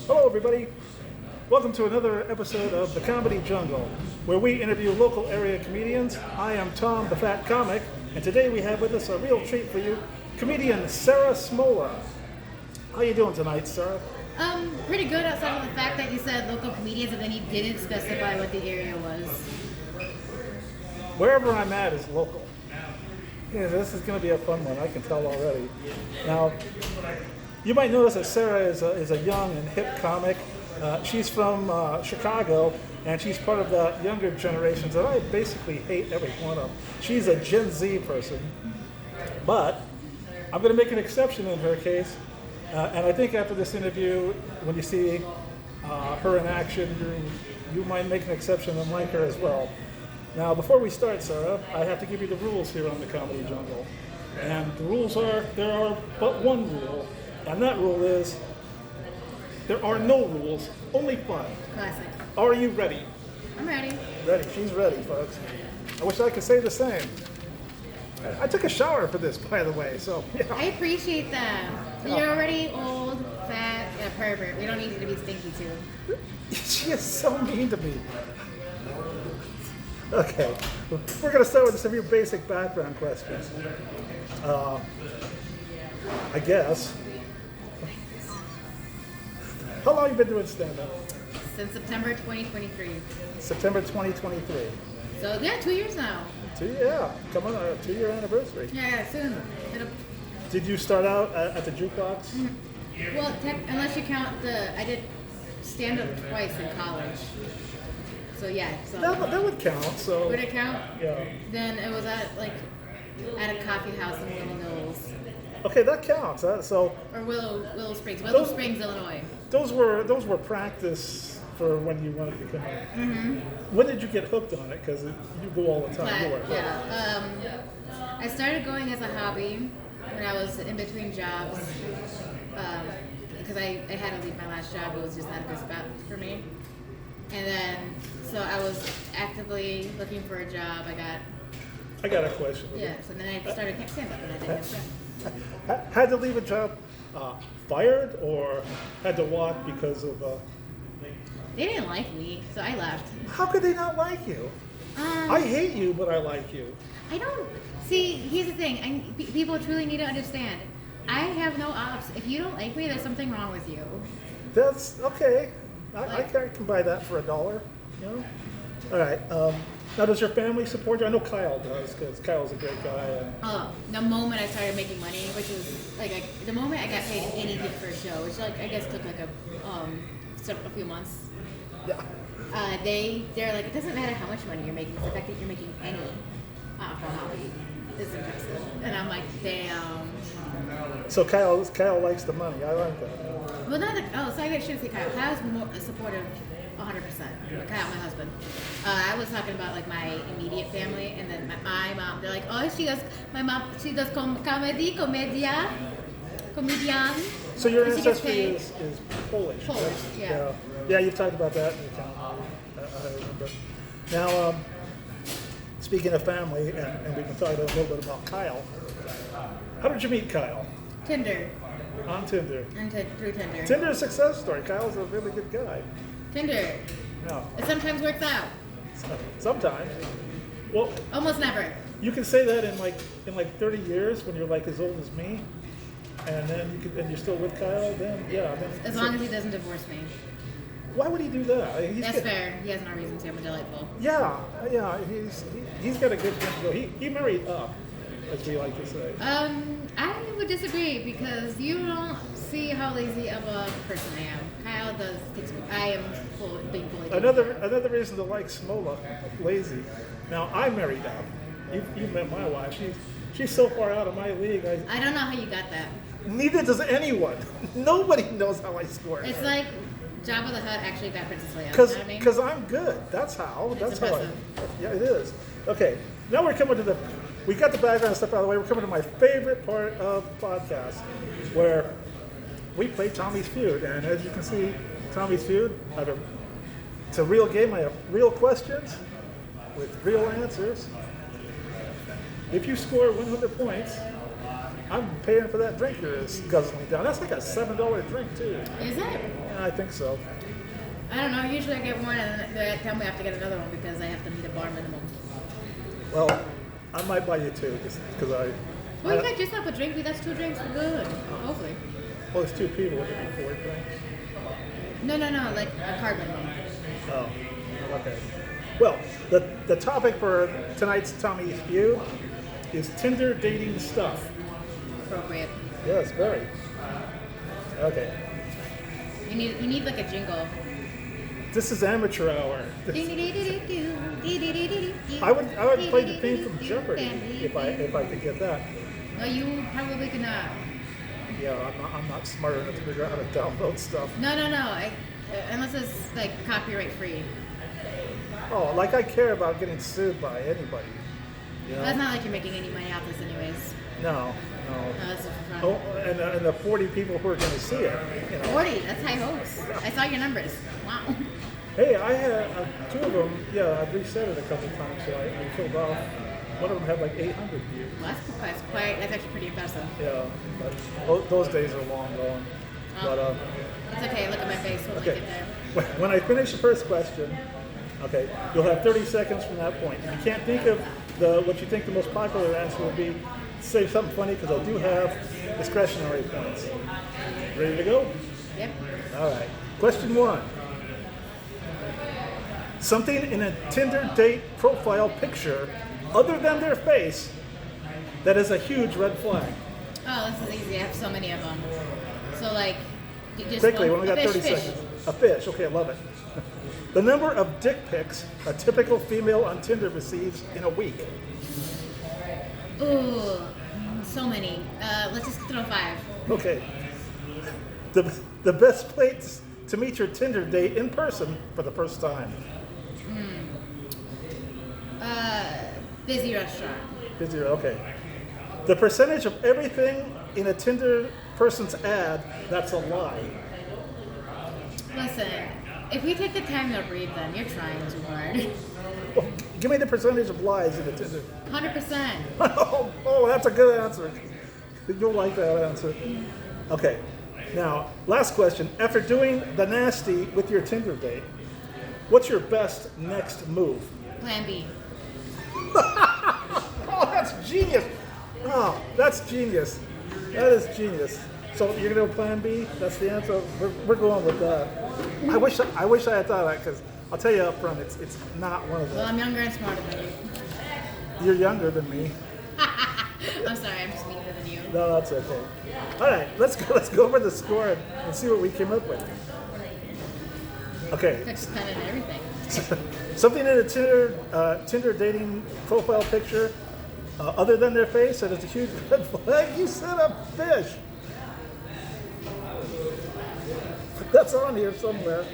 Hello, everybody. Welcome to another episode of The Comedy Jungle, where we interview local area comedians. I am Tom, the Fat Comic, and today we have with us a real treat for you, comedian Sara Smola. How you doing tonight, Sara? Pretty good outside of the fact that you said local comedians and then you didn't specify what the area was. Wherever I'm at is local. Yeah, this is going to be a fun one, I can tell already. Now, you might notice that Sara is a young and hip comic. She's from Chicago, and she's part of the younger generations that I basically hate every one of. She's a Gen Z person, but I'm going to make an exception in her case. And I think after this interview, when you see her in action, you might make an exception and like her as well. Now, before we start, Sara, I have to give you the rules here on the Comedy Jungle. And the rules are, there are but one rule, and that rule is, there are no rules, only fun. Classic. Are you ready? I'm ready. Ready. She's ready, folks. I wish I could say the same. I took a shower for this, by the way, so yeah. I appreciate that. You're already old, fat, and a pervert. We don't need you to be stinky too. She is so mean to me. Okay, we're going to start with some of your basic background questions. I guess. How long have you been doing stand-up? Since September 2023. September 2023. So yeah, 2 years now. Come on, our 2-year anniversary. Yeah, soon. Did you start out at the jukebox? Mm-hmm. Well, unless you count I did stand-up twice in college. So yeah. So That would count. So. Would it count? Yeah. Then it was at a coffee house in Willow Mills. Okay, that counts. Or Willow Springs, Illinois. Those were practice for when you wanted to become. Mm-hmm. When did you get hooked on it? Because you go all the time. I started going as a hobby when I was in between jobs because I had to leave my last job. It was just not a good spot for me. And then, so I was actively looking for a job. I got a question. Yeah, so then I started stand-up and I did stand-up. Had to leave a job fired or had to walk because of... They didn't like me, so I left. How could they not like you? I hate you, but I like you. I don't... See, here's the thing. People truly need to understand. I have no ops. If you don't like me, there's something wrong with you. That's okay. I can buy that for $1. You know. All right. Now, does your family support you? I know Kyle does because Kyle's a great guy. The moment I started making money, which was the moment I got paid anything for a show, which I guess took a few months. Yeah. They're like, it doesn't matter how much money you're making. It's the fact that you're making any for a hobby is impressive. And I'm like, damn. So Kyle likes the money. I like that. Well, so I shouldn't say Kyle. Kyle's more supportive 100%. Kyle, my husband. I was talking about my immediate family, and then my mom. They're like, oh, she does comedian. So your ancestry is Polish. Polish, right? yeah. Yeah, you've talked about that in your account. I remember. Now, speaking of family, and we've been talking a little bit about Kyle. How did you meet Kyle? Tinder. On Tinder. Through Tinder. Tinder's a success story. Kyle's a really good guy. Tinder. No. It sometimes works out. Sometimes. Well, almost never. You can say that in 30 years when you're as old as me, and then you're still with Kyle. Then yeah. As long as he doesn't divorce me. Why would he do that? That's fair. He has no reason to. I'm delightful. Yeah. He's got a good thing to go. He married up, as we like to say. I would disagree because you don't see how lazy of a person I am. Kyle does. I am being fully. Another reason to like Smola, lazy. Now I married up. You met my wife. She's so far out of my league. I don't know how you got that. Neither does anyone. Nobody knows how I scored. It's like Jabba the Hutt actually got Princess Leia. Because I'm good. That's how. It's impressive. Yeah, it is. Okay, now we're coming to we got the background stuff out of the way. We're coming to my favorite part of the podcast, where we play Tommy's Feud. And as you can see, Tommy's Feud, it's a real game. I have real questions with real answers. If you score 100 points, I'm paying for that drink you're guzzling down. That's like a $7 drink, too. Is it? Yeah, I think so. I don't know. Usually I get one, and then they tell me I have to get another one because I have to meet a bar minimum. Well, I might buy you two just because Well, you got yourself a drink. That's 2 drinks. We're good. Hopefully. Well, there's 2 people. Would it be 4 drinks? No. Like a card minimum. Oh, okay. Well, the topic for tonight's Tommy's View is Tinder dating stuff. Appropriate. Yes, very. Okay. You need like a jingle. This is amateur hour. I would play the theme from Jeopardy if I could get that. Well, you probably could not. Yeah, I'm not smart enough to figure out how to download stuff. No. Unless it's like copyright free. Oh, like I care about getting sued by anybody. You know? That's not like you're making any money off this, anyways. No. No, that's just for fun. Oh, and the 40 people who are going to see it. 40. That's high hopes. I saw your numbers. Wow. Hey, I had 2 of them. Yeah, I've reset it a couple times, so I killed off. One of them had like 800 views. Well, that's actually pretty impressive. Yeah, but those days are long gone. But it's okay. Look at my face. We'll okay. get there. When I finish the first question, okay, you'll have 30 seconds from that point. If you can't think of what you think the most popular answer will be, say something funny because I do have discretionary points. Ready to go? Yep. All right. Question 1. Something in a Tinder date profile picture, other than their face, that is a huge red flag. Oh, this is easy. I have so many of them. So like, just Quickly, we only got fish, 30 seconds. A fish. Okay, I love it. The number of dick pics a typical female on Tinder receives in a week. Ooh, so many. Let's just throw 5. Okay. The best place to meet your Tinder date in person for the first time. Busy restaurant. Busy, okay. The percentage of everything in a Tinder person's ad that's a lie. Listen, if we take the time to read them, you're trying too hard. Well, give me the percentage of lies in a Tinder. 100%. Oh, that's a good answer. You'll like that answer. Okay. Now, last question. After doing the nasty with your Tinder date, what's your best next move? Plan B. Oh, that's genius. Oh, that's genius. That is genius. So you're going to go plan B? That's the answer? We're going with that. I wish I had thought of that because I'll tell you up front, it's not one of them. Well, I'm younger and smarter than you. You're younger than me. I'm sorry, I'm just meaner than you. No, that's okay. All right, let's go over the score and see what we came up with. Okay. Fix pen and everything. Something in a Tinder dating profile picture, other than their face, that is a huge red flag. You said a fish. That's on here somewhere.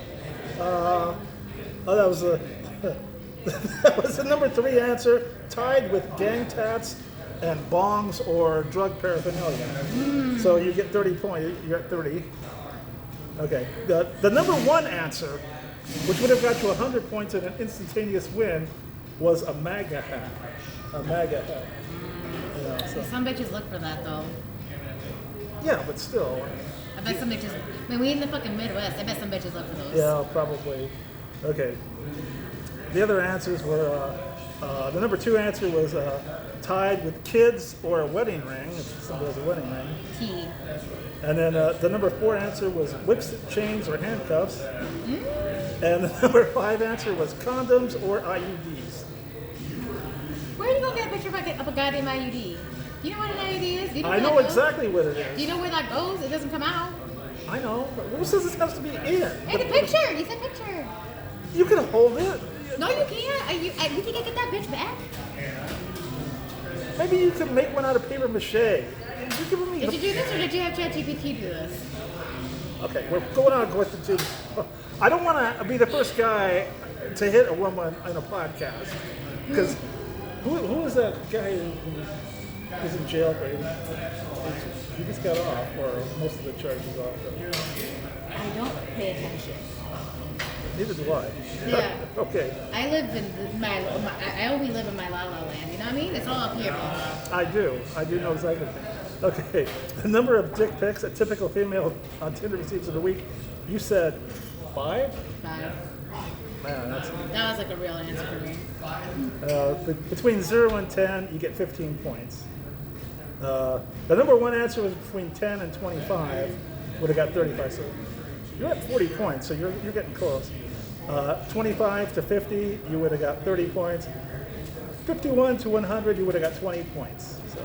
That was the number 3 answer, tied with gang tats and bongs or drug paraphernalia. So you get 30 points. You're at 30. Okay. The number 1 answer, which would have got you 100 points and an instantaneous win, was a MAGA hat. A MAGA hat. Yeah, so. Some bitches look for that though. Yeah, but still. I bet some bitches. I mean, we in the fucking Midwest. I bet some bitches look for those. Yeah, probably. Okay. The other answers were the number 2 answer was tied with kids or a wedding ring, if somebody has a wedding ring. Key. And then the number 4 answer was whips, chains, or handcuffs. And the number 5 answer was condoms or IUDs. Where do you go get a picture of a goddamn IUD? Do you know what an IUD is? Do you know I know exactly what it is. Do you know where that goes? It doesn't come out. I know, but who says it has to be in? Hey, the picture! You said picture. You can hold it. No, you can't. You think I get that bitch back? Maybe you could make one out of paper mache. You're giving me Did you do this or did you have ChatGPT do this? Okay, we're going on to question 2. I don't want to be the first guy to hit a woman in a podcast. Because who is that guy who was in jail for he just got off, or most of the charges off. I don't pay attention. Neither do I. Yeah. Okay. I live in I only live in my la la land. You know what I mean? It's all up here, man. I do know exactly. Okay. The number of dick pics a typical female on Tinder receives in a week You said 5? 5. Man, That was like a real answer for me. between 0 and 10, you get 15 points. The number one answer was between 10 and 25, would have got 35. So you're at 40 points, so you're getting close. 25 to 50, you would have got 30 points. 51 to 100, you would have got 20 points. So,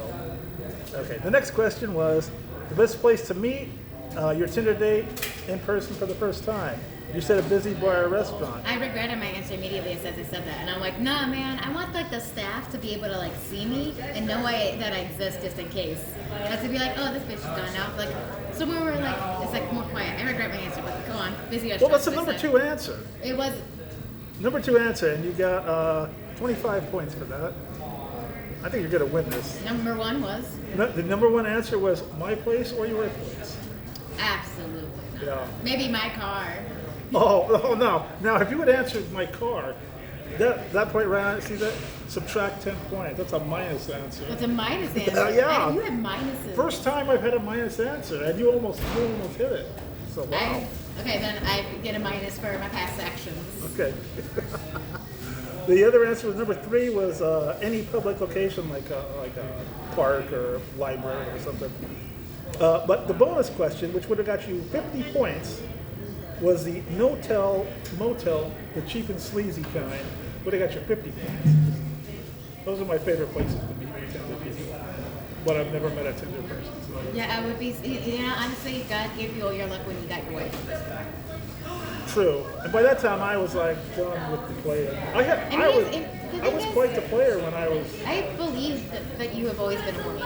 okay. The next question was the best place to meet your Tinder date in person for the first time. You said a busy bar or restaurant. I regretted my answer immediately as I said that, and I'm like, nah, man. I want like the staff to be able to like see me and know that I exist just in case. Not to be like, oh, this bitch is gone now. Like somewhere where like it's like more quiet. I regret my answer, but go on, busy restaurant. Well, that's the number 2 answer. It was number 2 answer, and you got 25 points for that. I think you're gonna win this. Number 1 was The number 1 answer was my place or your place. absolutely not. Yeah. Maybe my car. Oh no! Now, if you had answered my car, that point right, see that? Subtract 10 points. That's a minus answer. It's a minus answer. Yeah. You had minuses. First time I've had a minus answer, and you almost hit it. So wow. Okay, then I get a minus for my past actions. Okay. The other answer was number 3 was any public location like a park or library or something. But the bonus question, which would have got you 50 points, was the no-tell motel, the cheap and sleazy kind, would have got you 50 points. Those are my favorite places to meet Tinder people. But I've never met a Tinder person. So. Yeah, I would be. Honestly, God gave you all your luck when you got your wife. True. And by that time, I was like done with the player. I was quite the player when I was. I believe that you have always been horny.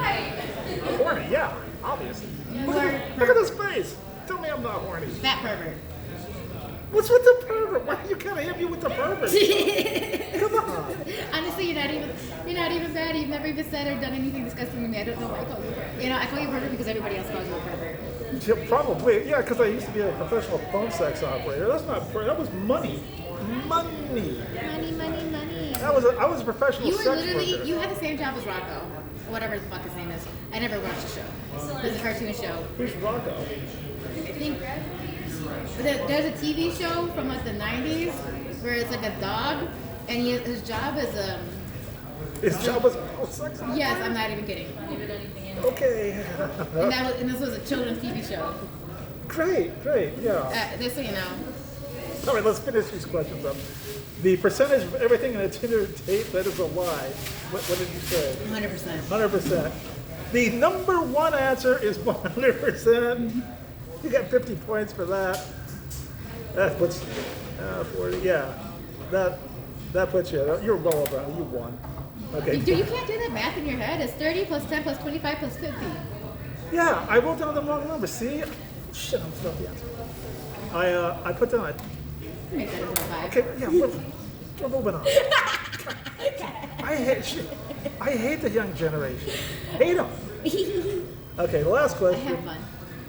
Horny, yeah, obviously. Look at this face. Tell me I'm not horny. Fat pervert. What's with the pervert? Why do you kind of hit me with the pervert? Come on. Honestly, you're not even bad. You've never even said or done anything disgusting to me. I don't know why I call you a pervert. I call you a pervert because everybody else calls you a pervert. Yeah, probably, yeah, because I used to be a professional phone sex operator. That was money. Money. I was a professional sex worker. You had the same job as Rocco, whatever the fuck his name is. I never watched the show. It was a cartoon show. Who's Rocco? I think there's a TV show from like the 90s where it's like a dog, and his job is His job was phone sex operator? Yes, I'm not even kidding. Okay. And this was a children's TV show. Great, yeah. Just so you know. All right, let's finish these questions up. The percentage of everything in a Tinder date that is a lie. What did you say? 100%. 100%. The number 1 answer is 100%. You got 50 points for that. That puts 40. Yeah, that puts you. You're well above. You won. Okay. Dude, you can't do that math in your head. It's 30 plus 10 plus 25 plus 50. Yeah, I wrote down the wrong number. See? Shit, I'm still the answer. I put down a. Make that into a 5. Okay, yeah, we're moving on. I hate the young generation. Hate them. Okay, the last question. I have fun.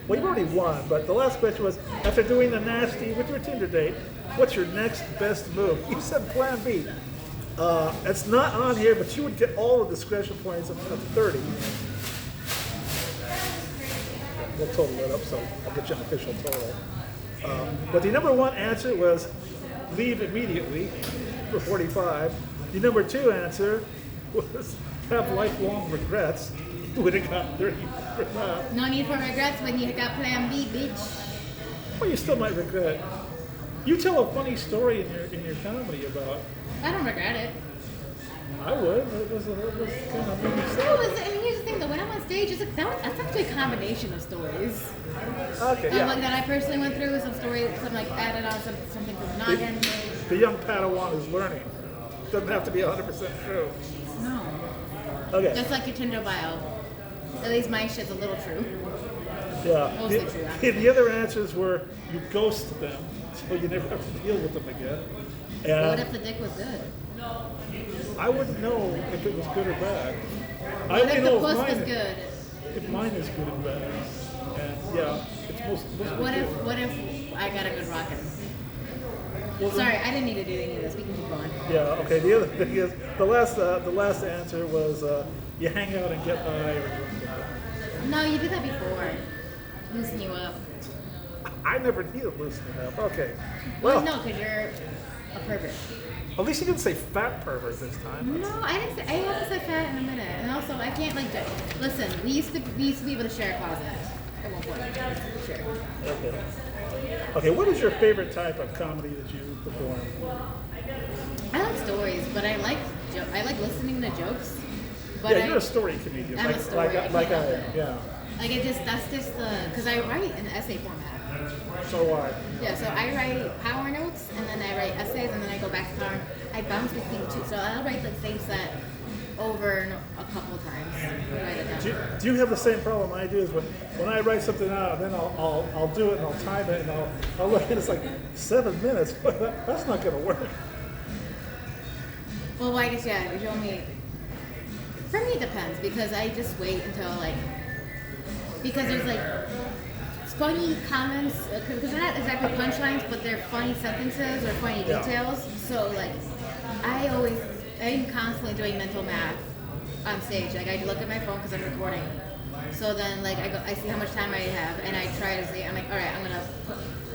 Well, you've already won, but the last question was, after doing the nasty with your Tinder date, what's your next best move? You said plan B. It's not on here, but you would get all the discretion points of 30. We'll total it up, so I'll get you an official total. But the number 1 answer was leave immediately for 45. The number 2 answer was have lifelong regrets. You would have got 30 for that. No need for regrets when you got plan B, bitch. Well, you still might regret. You tell a funny story in your comedy about. I don't regret it. I would. It was kind of maybe Here's the thing though. When I'm on stage, that's actually a combination of stories. Okay, yeah. One that I personally went through, some stories, some like added on something from the noggin. The young Padawan is learning. Doesn't have to be 100% true. No. Okay. Just like your Tinder bio. At least my shit's a little true. Yeah. Mostly true. The other answers were you ghost them, so you never have to deal with them again. And What if the dick was good? I wouldn't know if it was good or bad. I What if know the puss mine was good? If mine is good and bad. And yeah, it's mostly What if I got a good rockin'? Well, Sorry, I didn't need to do any of this. We can keep going. Yeah, okay. The other thing is, the last answer was you hang out and get high or drink. No, you did that before. Loosen you up. I never needed loosening up. Okay. Well, Well, no, because you're a pervert. at least you didn't say fat pervert this time. No, I didn't say. I haven't said fat in a minute, and also I can't like. Listen, we used to be able to share a closet at one point. Sure. Okay. Okay, what is your favorite type of comedy that you perform? I like stories, but I like listening to jokes. But Yeah, you're a story comedian. I'm like, a story. like I am, yeah. Like that's just the because I write in essay format. So why? Yeah, so I write power notes, and then I write essays, and then I go back to power. I bounce between the two, so I'll write the same set over a couple times. Write it down. Do you have the same problem I do? Is when I write something out, then I'll do it and I'll time it and I'll look at it, it's like 7 minutes. That's not going to work. Well, I guess yeah. You told me. For me, it depends because I just wait until because there's funny comments because they're not exactly punchlines, but they're funny sentences or funny details. So I'm constantly doing mental math on stage. Like I look at my phone because I'm recording. So then I see how much time I have and I try to see. I'm like, all right, I'm gonna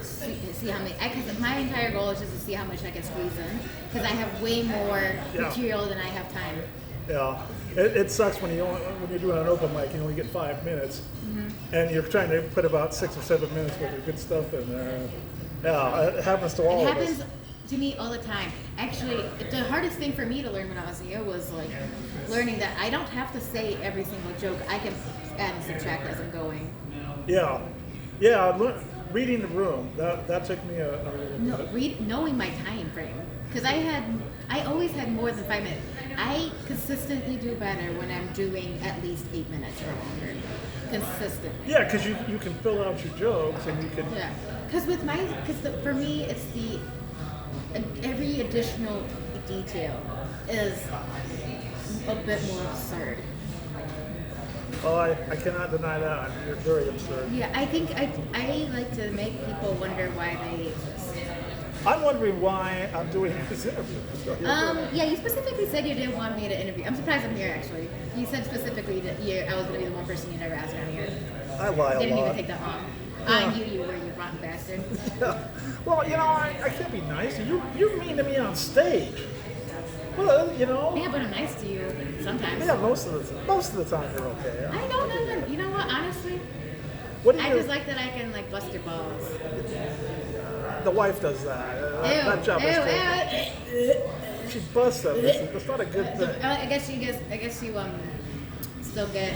see how many. Because my entire goal is just to see how much I can squeeze in because I have way more material than I have time. Yeah, it sucks when you're doing an open mic, you only get 5 minutes, and you're trying to put about 6 or 7 minutes worth of good stuff in there. Yeah, it happens to all of us. It happens to me all the time. Actually, the hardest thing for me to learn when I was here was learning that I don't have to say every single joke. I can add and subtract as I'm going. Yeah, reading the room that took me a little bit. Knowing my time frame because I always had more than 5 minutes. I consistently do better when I'm doing at least 8 minutes or longer. Consistently. Yeah, because you can fill out your jokes and you can. Yeah, because for me it's every additional detail is a bit more absurd. Oh, I cannot deny that. You're very absurd. Yeah, I think I like to make people wonder why they exist. I'm wondering why I'm doing this interview. Yeah, you specifically said you didn't want me to interview. I'm surprised I'm here, actually. You said specifically that I was going to be the one person you never asked on here. I lie a lot. Didn't even take that long. On you were, you rotten bastard. Well, I can't be nice. You're mean to me on stage. Well, Yeah, but I'm nice to you sometimes. Yeah, most of the time you're okay. I know, no. You know what? Honestly, I just like that I can bust your balls. The wife does that. That job is she busts them. That's not a good thing. I guess you still get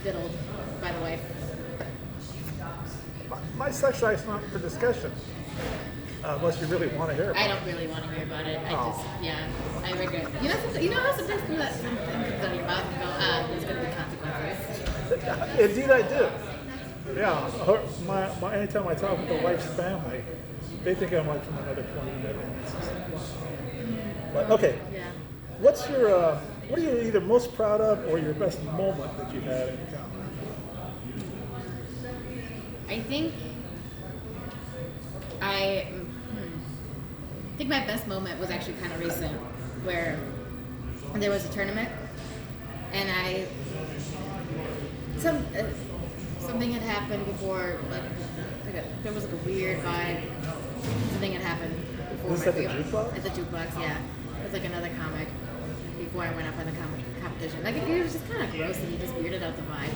diddled by the wife. My sex life's not for discussion. Unless you really want to hear about it. I don't really want to hear about it. I regret it. You know how sometimes comes out of your mouth and go, there's going to be consequences. Indeed, I do. Yeah, anytime I talk with the wife's family, they think I'm from another planet. But okay, Yeah. what are you either most proud of or your best moment that you've had in comedy? I think my best moment was actually kind of recent, where there was a tournament, and something had happened before, there was a weird vibe. Something had happened before. Was this at the jukebox? At the jukebox, yeah. It was another comic before I went up on the competition. It was just kind of gross, and he just weirded out the vibe.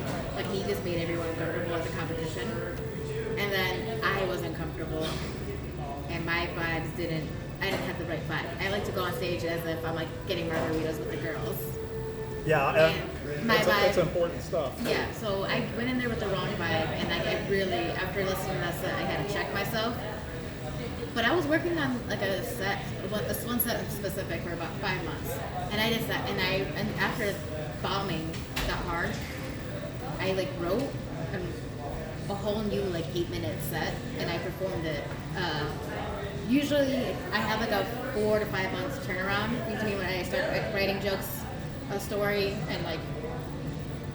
He just made everyone uncomfortable at the competition, and then I was uncomfortable, and my vibes I didn't have the right vibe. I like to go on stage as if I'm getting margaritas with the girls. Yeah, and that's important stuff. Yeah, so I went in there with the wrong vibe, and I really, after listening to that set, I had to check myself. But I was working on this one set specific for about 5 months, and I did that, and after bombing got hard, I wrote a whole new 8-minute set, and I performed it. Usually, I have a 4 to 5 months turnaround between when I start writing jokes, a story, and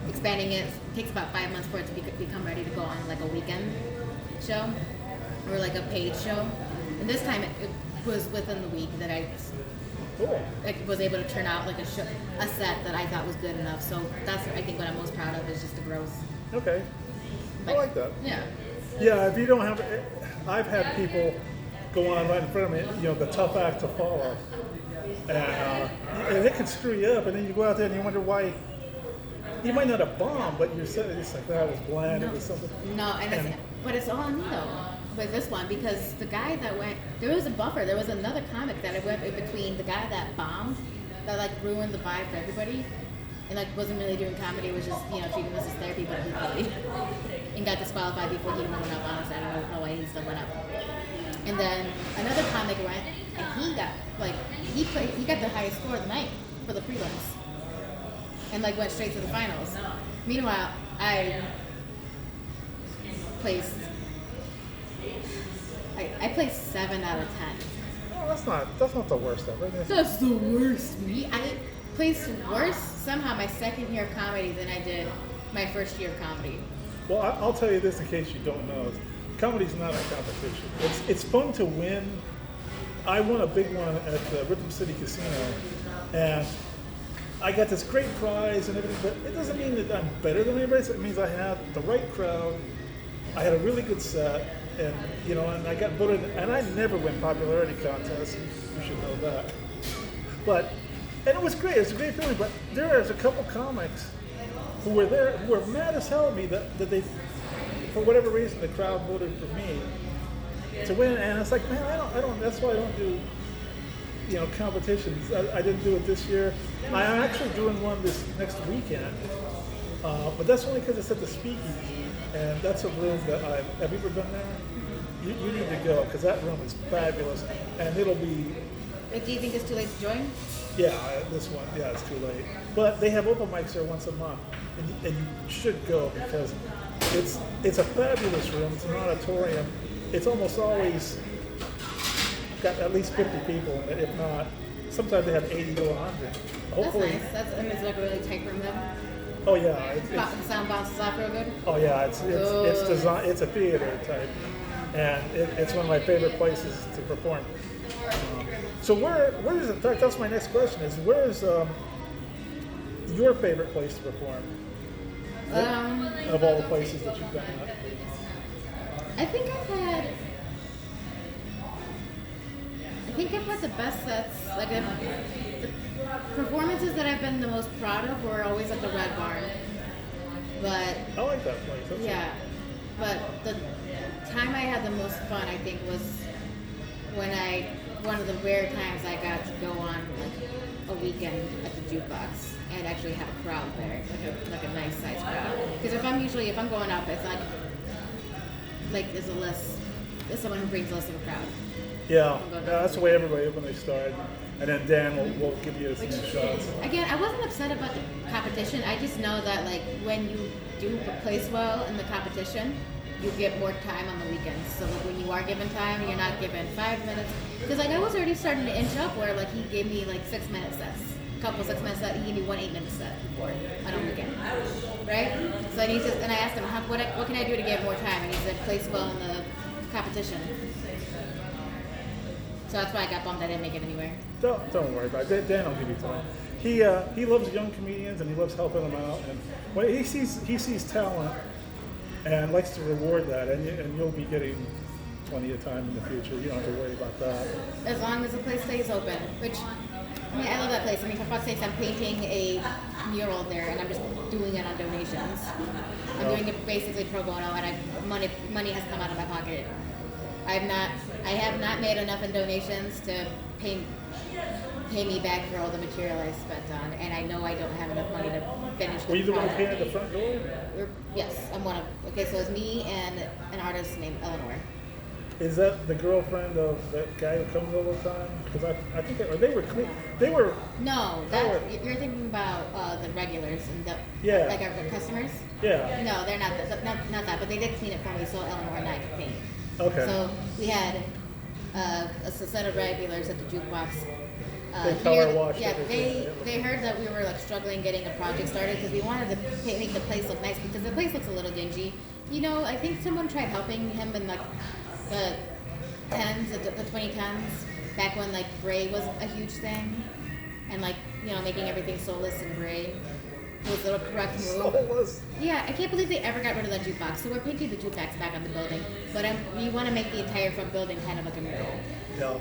expanding it. It takes about 5 months for it to become ready to go on a weekend show or a paid show. And this time it was within the week that I was able to turn out a set that I thought was good enough. So that's I think what I'm most proud of is just the growth. Okay. I like that. Yeah. Yeah, if you don't have it, I've had people go on right in front of me, the tough act to follow. And it can screw you up, and then you go out there and you wonder why. You might not have bombed, but you're saying it's like that was bland, it was something. No, but it's all on me though with this one because the guy that went, there was a buffer. There was another comic that I went in between the guy that bombed, that like ruined the vibe for everybody, and like wasn't really doing comedy, was just treating this as therapy, but he paid and got disqualified before he even went up. Honestly, I don't know why he still went up. And then another comic went, and he got he got the highest score of the night for the prelims, and like went straight to the finals. Meanwhile, I placed 7 out of 10. Oh, that's not the worst ever. That's the worst. I placed worse somehow my second year of comedy than I did my first year of comedy. Well, I'll tell you this in case you don't know. Comedy's not a competition. It's fun to win. I won a big one at the Rhythm City Casino, and I got this great prize and everything, but it doesn't mean that I'm better than anybody else. It means I had the right crowd, I had a really good set, and and I got voted, and I never win popularity contests, you should know that. And it was great, it was a great feeling, but there was a couple comics who were there, who were mad as hell at me that they, for whatever reason, the crowd voted for me to win, and it's like, man, I don't, that's why I don't do competitions. I didn't do it this year. I'm actually doing one this next weekend, but that's only because it's at the Speakeasy, and that's a room that have you ever been there? You need to go, because that room is fabulous, and it'll be... Do you think it's too late to join? Yeah, this one, it's too late. But they have open mics there once a month, and you should go, because it's a fabulous room. It's an auditorium. It's almost always got at least 50 people in it, if not. Sometimes they have 80 to 100. Hopefully, that's nice. It's like a really tight room then. Oh yeah, the sound bounces off real good. Oh yeah, it's designed. It's a theater type, and it's one of my favorite places to perform. So where is, in fact, that's my next question, is where is your favorite place to perform? Of all the places that you've been at? I think I've had the best sets. Like the performances that I've been the most proud of were always at the Red Barn. But I like that place. That's but the time I had the most fun, I think, was when one of the rare times I got to go on like a weekend at the jukebox and actually have a crowd there, like a nice sized crowd. Because if I'm going up, it's like there's a list. There's someone who brings a list of a crowd. Yeah, that's the way everybody when they start. And then Dan will give you some shots. Again, I wasn't upset about the competition. I just know that like when you do place well in the competition, you get more time on the weekends. So like when you are given time, you're not given 5 minutes. Because like I was already starting to inch up where like he gave me like 6 minute sets. A couple 6 minute sets. He gave me 1 8-minute set before on a weekend. Right? So and I asked him, what can I do to get more time? And he said, place well in the competition. So that's why I got bummed I didn't make it anywhere. Don't worry about it. Dan will give you time. He loves young comedians and he loves helping them out. And when he sees talent and likes to reward that, and you'll be getting plenty of time in the future. You don't have to worry about that. As long as the place stays open, which I love that place. For fuck's sake, I'm painting a mural there, and I'm just doing it on donations. I'm doing it basically pro bono, and money has come out of my pocket. I have not made enough in donations to pay me back for all the material I spent on, and I know I don't have enough money to finish the Were you the one who project. painted the front door? Yes, I'm one of. Okay, so it's me and an artist named Eleanor. Is that the girlfriend of that guy who comes all the time? Because I think they were clean. They were. No, you're thinking about the regulars and like our customers. Yeah. No, they're not that, but they did clean it for me, so Eleanor and I could paint. Okay. So we had a set of regulars at the jukebox. They color washed Yeah, everything. they heard that we were like struggling getting a project started because we wanted to make the place look nice because the place looks a little dingy. I think someone tried helping him in like the 10s, the 2010s, back when like gray was a huge thing, and like making everything soulless and gray. was the correct move. Soulless. Yeah, I can't believe they ever got rid of that jukebox. So we're painting the jukebox back on the building, but we want to make the entire front building kind of like a mural. Yeah.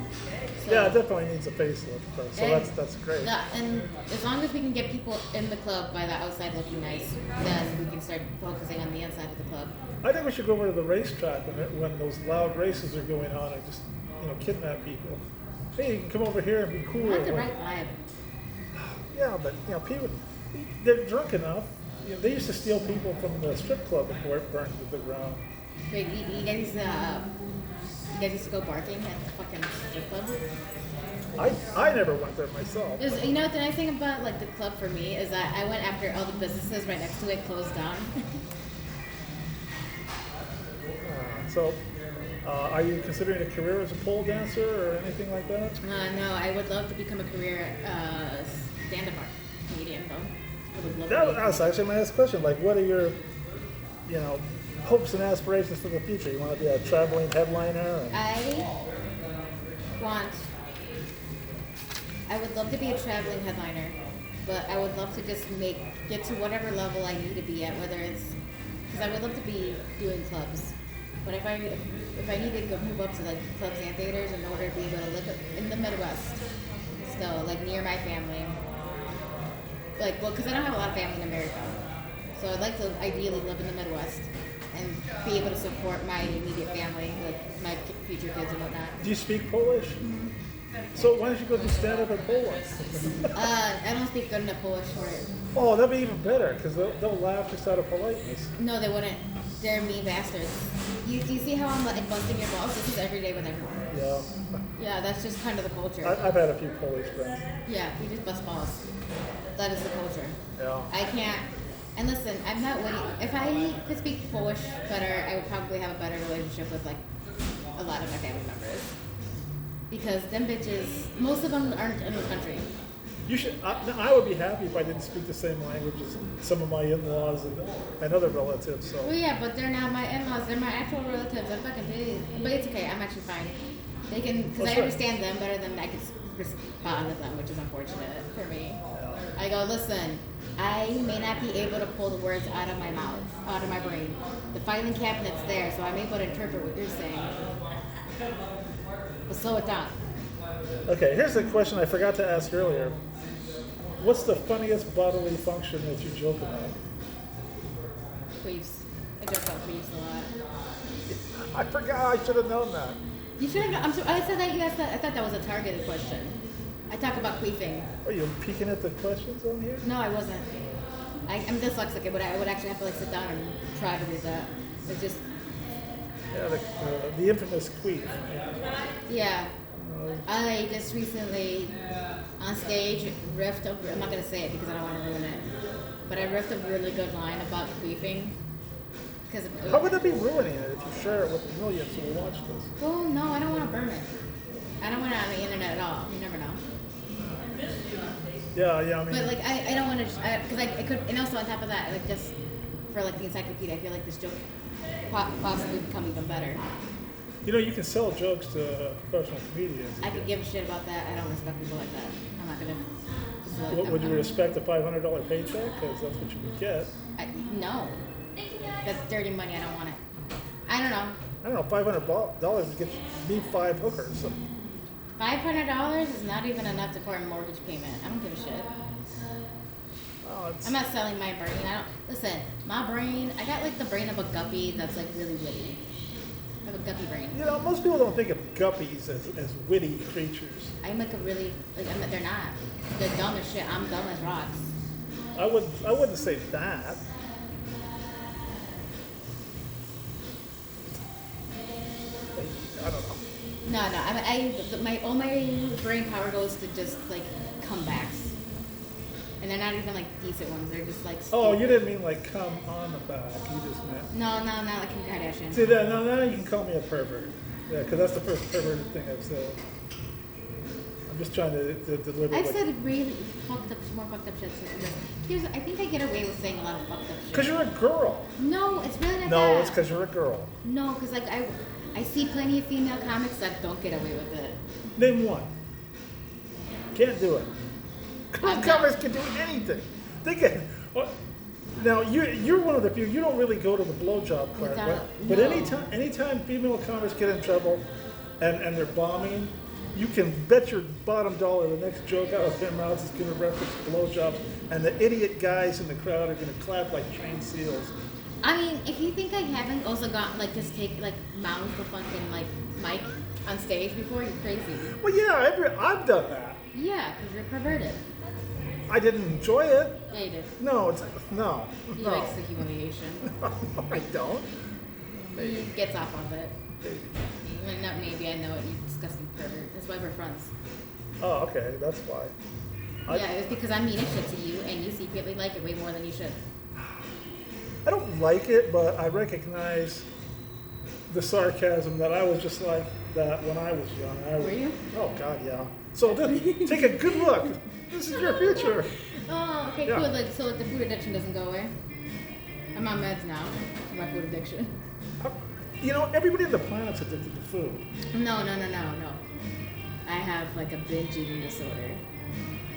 So, Yeah, it definitely needs a facelift. So that's great. And as long as we can get people in the club by the outside looking nice, then we can start focusing on the inside of the club. I think we should go over to the racetrack when those loud races are going on and just kidnap people. Hey, you can come over here and be cool. Not the right vibe. Yeah, but people, they're drunk enough. They used to steal people from the strip club before it burned to the ground. Wait, you guys used to go barking at the fucking strip club? I never went there myself. The nice thing about like the club for me is that I went after all the businesses right next to it closed down. So, are you considering a career as a pole dancer or anything like that? No, I would love to become a career stand-up comedian, though. I would love That was actually my next question. Like, what are your, hopes and aspirations for the future? You want to be a traveling headliner? I would love to be a traveling headliner, but I would love to just get to whatever level I need to be at, whether it's, because I would love to be doing clubs. But if I need to move up to like clubs and theaters in order to be able to live in the Midwest, still like near my family, because I don't have a lot of family in America, so I'd like to ideally live in the Midwest and be able to support my immediate family, like my future kids and whatnot. Do you speak Polish? Mm-hmm. So why don't you go do stand up in Poland? I don't speak good enough Polish for it. Oh, that'd be even better because they'll laugh just out of politeness. No, they wouldn't. They're mean bastards. Do you see how I'm like busting your balls? This is every day with everyone. Yeah. Yeah, that's just kind of the culture. I've had a few Polish friends. Yeah, we just bust balls. That is the culture. Yeah. I can't. And listen, I'm not witty. If I could speak Polish better, I would probably have a better relationship with like a lot of my family members. Because them bitches, most of them aren't in the country. You should. I would be happy if I didn't speak the same language as some of my in-laws and other relatives. So. Well, yeah, but they're not my in-laws. They're my actual relatives. I'm fucking big. But it's okay. I'm actually fine. They can, because I understand them better than I can respond to them, which is unfortunate for me. Yeah. I go, listen, I may not be able to pull the words out of my mouth, out of my brain. The filing cabinet's there, so I'm able to interpret what you're saying. But slow it down. Okay, here's a question I forgot to ask earlier. What's the funniest bodily function that you joke about? Queefs. I joke about queefs a lot. I forgot. I should have known that. You should have known. I said that you asked that. I thought that was a targeted question. I talk about queefing. Are you peeking at the questions on here? No, I wasn't. I'm dyslexic, but I would actually have to like sit down and try to read that. It's just. Yeah, the infamous queef. Yeah. I just recently, on stage, riffed I'm not going to say it because I don't want to ruin it, but I riffed a really good line about queefing. How would that be ruining it if you share it with the millions who will watch this? Well, no, I don't want to burn it. I don't want it on the internet at all. You never know. Yeah, I mean... But, like, I don't want to, because I could, and also on top of that, like, just for, like, the encyclopedia, I feel like this joke possibly become even better. You can sell jokes to professional comedians. I could give a shit about that. I don't respect people like that. I'm not going to... Would you respect a $500 paycheck? Because that's what you would get. No. That's dirty money. I don't want it. I don't know. $500 would get me 5 hookers. $500 is not even enough for a mortgage payment. I don't give a shit. I'm not selling my brain. Listen, my brain, I got like the brain of a guppy that's like really witty. I have a guppy brain. Most people don't think of guppies as witty creatures. I'm like they're not. They're dumb as shit. I'm dumb as rocks. I wouldn't say that. I don't know. No. All my brain power goes to just like comebacks. And they're not even like decent ones. They're just like. Oh, you didn't mean like come on the back. You just meant. No, not like Kim Kardashian. See that? Now you can call me a pervert. Yeah, because that's the first perverted thing I've said. I'm just trying to deliver. I've said really more fucked up shit. I think I get away with saying a lot of fucked up shit. Because you're a girl. No, it's really not that. No, it's because you're a girl. No, because like I see plenty of female comics that don't get away with it. Name one. Can't do it. Comics can do anything. They can. Well, now you're one of the few. You don't really go to the blowjob part, but no. anytime female comics get in trouble, and they're bombing, you can bet your bottom dollar the next joke out of their mouths is going to reference blowjobs, and the idiot guys in the crowd are going to clap like trained seals. I mean, if you think I haven't also got like just take like mouth the fucking like mic on stage before, you're crazy. Well, yeah, I've done that. Yeah, because you're perverted. I didn't enjoy it. Yeah, you did. No. He likes the humiliation. No, I don't. He gets off on it. Well, not maybe, I know it, you disgusting pervert. That's why we're friends. Oh, okay, that's why. Yeah, it was because I'm mean as shit to you, and you secretly like it way more than you should. I don't like it, but I recognize the sarcasm that I was just like that when I was young. Were you? Oh, God, yeah. So take a good look. This is your future. Oh, okay, Yeah. cool. Like, so the food addiction doesn't go away? I'm on meds now for my food addiction. You know, everybody on the planet's addicted to food. No. I have like a binge eating disorder.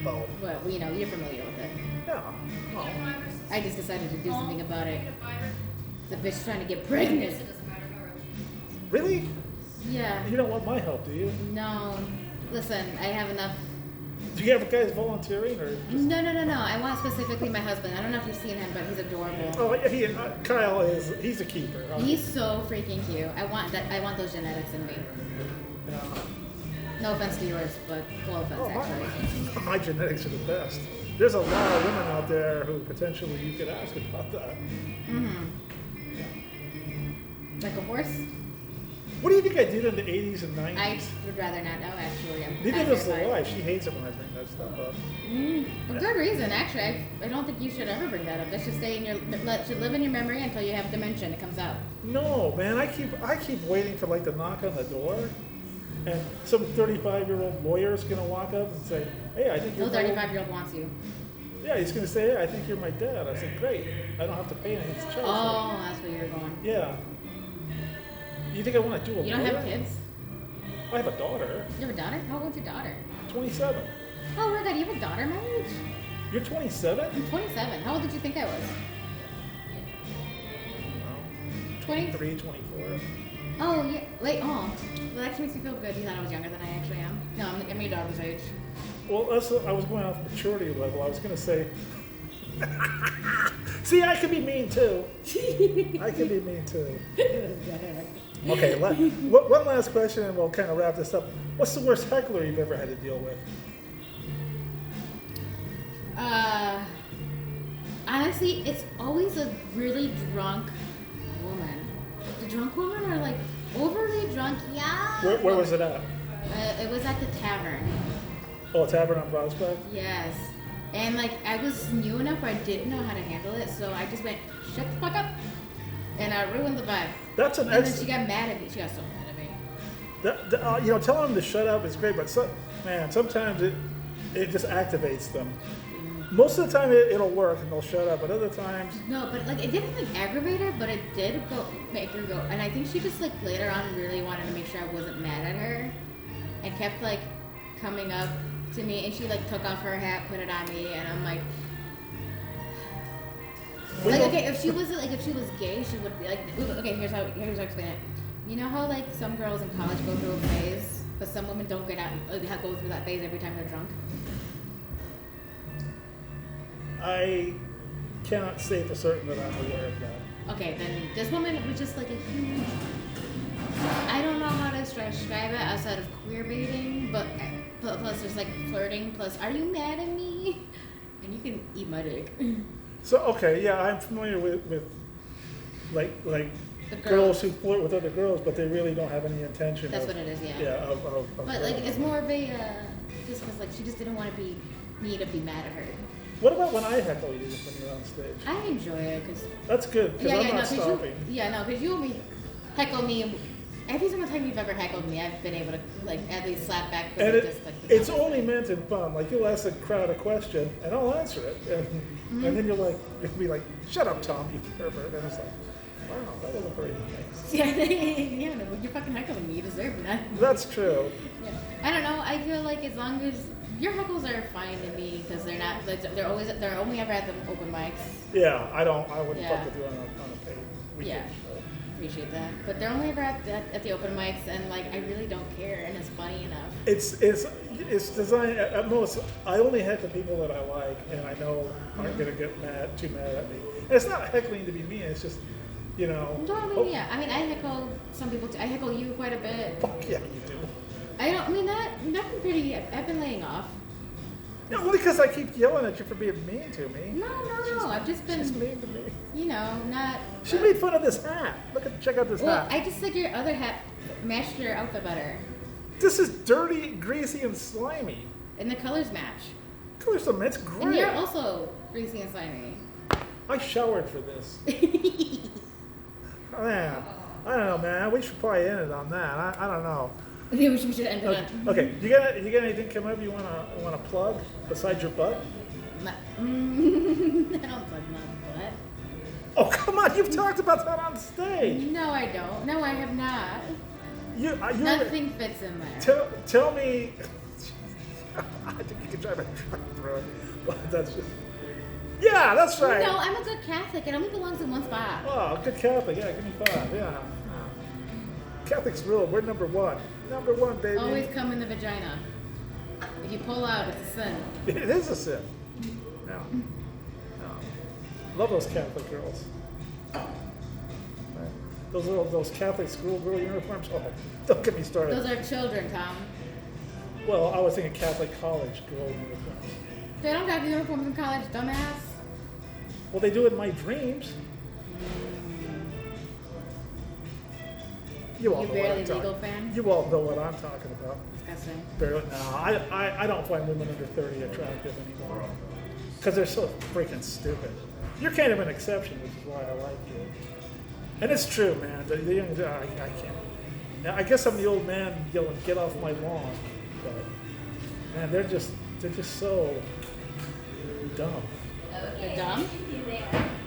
Oh. Well, you know, you're familiar with it. Yeah. Oh. I just decided to do something about it. The bitch trying to get pregnant. Really? Yeah. You don't want my help, do you? No. Listen, I have enough. Do you have guys volunteering or just... No. I want specifically my husband. I don't know if you've seen him, but he's adorable. Oh, yeah, Kyle he's a keeper. He's so freaking cute. I want those genetics in me. Yeah. No offense to yours, but full offense, actually. My genetics are the best. There's a lot of women out there who potentially you could ask about that. Mm-hmm. Like a horse? What do you think I did in the 80s and 90s? I would rather not know, actually. Neither does the wife. She hates it when I bring that stuff up. For good reason, actually. I don't think you should ever bring that up. That should stay in should live in your memory until you have dementia and it comes out. No, man. I keep waiting for like the knock on the door, and some 35-year-old lawyer is gonna walk up and say, "Hey, I think you're." No 35-year-old wants you. Yeah, he's gonna say, "Hey, I think you're my dad." I said, "Great. I don't have to pay any child support." Oh, that's where you're going. Yeah. You think I want to do a You don't have kids? I have a daughter. You have a daughter? How old's your daughter? 27. Oh my god, you have a daughter my age? You're 27? I'm 27. How old did you think I was? 23, 24. Oh, yeah. Wait, oh. Well, that actually makes me feel good. You thought I was younger than I actually am. No, I'm your daughter's age. Well, I was going off maturity level. I was going to say... See, I can be mean too. I can be mean too. Okay, one last question and we'll kind of wrap this up. What's the worst heckler you've ever had to deal with? Honestly, it's always a really drunk woman. The drunk women are like overly drunk. Yeah. Where was it at? It was at the tavern. Oh, a tavern on Prospect? Yes. And like I was new enough where I didn't know how to handle it, so I just went, shut the fuck up. And I ruined the vibe. That's an And then she got mad at me. She got so mad at me. You know, telling them to shut up is great, but sometimes it just activates them. Most of the time it'll work and they'll shut up, but other times... No, but like it didn't like aggravate her, but it did make her go. And I think she just like later on really wanted to make sure I wasn't mad at her, and kept like coming up to me, and she like took off her hat, put it on me, and I'm like, okay, if she was gay, she would be like, okay, here's how I explain it. You know how like some girls in college go through a phase, but some women don't go through that phase every time they're drunk? I cannot say for certain that I'm aware of that. Okay, then this woman was just like a huge... I don't know how to describe it outside of queer baiting, but plus there's like flirting, plus are you mad at me? And you can eat my dick. So, okay, yeah, I'm familiar with like The girls who flirt with other girls, but they really don't have any intention. That's what it is, yeah. Yeah, but like it's more of a just because like she just didn't want me to be mad at her. What about when I heckle you when you're on stage? I enjoy it because that's good because I'm not stopping. Because you will heckle me. Every single time you've ever heckled me, I've been able to like at least slap back. And it's only meant in fun. Like you'll ask a crowd a question, and I'll answer it, and then you'll be like, "Shut up, Tom, you pervert," and it's like, "Wow, that wasn't very nice." Yeah, no, you're fucking heckling me. You deserve that. That's true. Yeah. I don't know. I feel like as long as Your heckles are fine to me because they're not. Like, they're only ever at the open mics. Yeah, I wouldn't Yeah. fuck with you on a paid weekend Yeah. show. Appreciate that, but they're only ever at the open mics, and like I really don't care, and it's funny enough. It's designed at most. I only heckle people that I like, and I know aren't gonna get too mad at me. And it's not heckling to be mean. It's just, you know. No, I mean, yeah. I mean, I heckle some people too. I heckle you quite a bit. Fuck yeah, you do. I don't. I mean, that's been pretty. I've been laying off. No, only because I keep yelling at you for being mean to me. No. I've just been. She's mean to me. You know, not. She made fun of this hat. Check out this Well, hat. I just said your other hat matched your outfit better, This is dirty, greasy, and slimy. and the colors match. Colors some, it's great. And you're also greasy and slimy. I showered for this. Man, I don't know, man. We should probably end it on that. I don't know. Maybe we should end it Okay, on. okay. You got anything come up you wanna plug besides your butt? I don't plug my butt. Oh come on! You've talked about that on stage. No, I don't. No, I have not. You Nothing fits in there. Tell me. I think you can try my truck through it, but that's just. Yeah, that's right. No, I'm a good Catholic. It only belongs in one spot. Oh, good Catholic. Yeah, give me 5. Yeah. Catholics rule. We're number 1. Number 1, baby. Always come in the vagina. If you pull out, it's a sin. It is a sin. Yeah. Love those Catholic girls. Those Catholic schoolgirl uniforms. Oh, don't get me started. Those are children, Tom. Well, I was thinking Catholic college girl uniforms. They don't got uniforms in college, dumbass. Well, they do it in my dreams. You all You know barely what I'm legal talking. fan? You all know what I'm talking about. Disgusting. Barely. No, I don't find women under 30 attractive anymore because they're so freaking stupid. You're kind of an exception, which is why I like you. And it's true, man. The young, I can't. Now, I guess I'm the old man yelling, "Get off my lawn!" But man, they're just so dumb. They're dumb?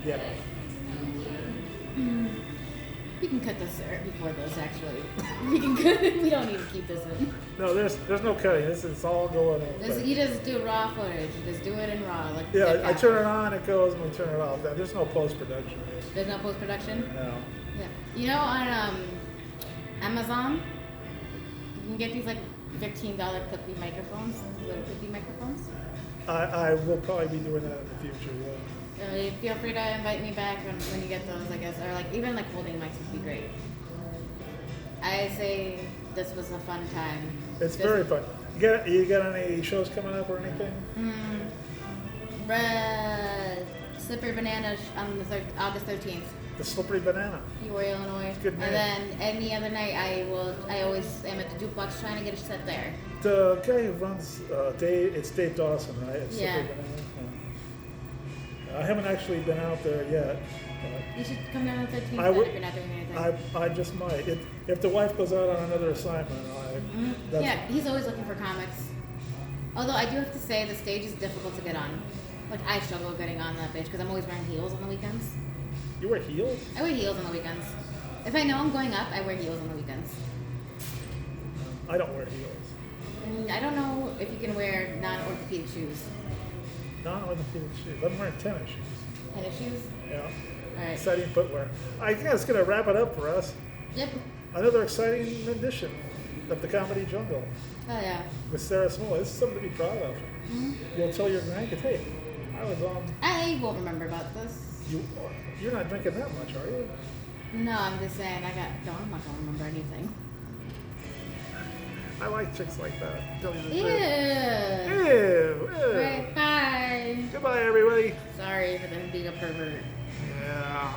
Yeah. We can cut this before this, actually. We don't need to keep this in. No, there's no cutting. This is all going on. You just do raw footage. You just do it in raw. Like Yeah, I turn it on, it goes, and we turn it off. There's no post-production. There's no post-production? No. Yeah. You know, on Amazon, you can get these like $15 clippy microphones, little clippy microphones. I will probably be doing that in the future, yeah. Feel free to invite me back when you get those, I guess, or like even like holding mics would be great. I say this was a fun time. It's very fun. You got any shows coming up or anything? Slippery Banana on the August 13th. The Slippery Banana. Peoria, Illinois. Good name. And then any other night, I always am at the jukebox trying to get a set there. The guy who runs it's Dave Dawson, right? It's Yeah. Slippery Banana. I haven't actually been out there yet. You should come down on the 13th I then would- if you're not doing anything. I just might. If the wife goes out on another assignment, that's, Yeah, he's always looking for comics. Although I do have to say the stage is difficult to get on. Like I struggle getting on that bitch because I'm always wearing heels on the weekends. You wear heels? I wear heels on the weekends. If I know I'm going up, I wear heels on the weekends. I don't wear heels. And I don't know if you can wear non-orthopedic shoes. Non-orthopedic shoes. I'm wearing tennis shoes. Tennis shoes? Yeah. All right. Exciting footwear. I think that's going to wrap it up for us. Yep. Another exciting edition of the Comedy Jungle Oh yeah. with Sara Smola. This is something to be proud of. You'll tell your grandkids, hey, I was on. I won't remember about this. You're not drinking that much, are you? No, I'm just saying I'm not gonna remember anything. I like chicks like that. Tell you the Ew. truth. Ew. Ew. Right, bye. Goodbye, everybody. Sorry for them being a pervert. Yeah.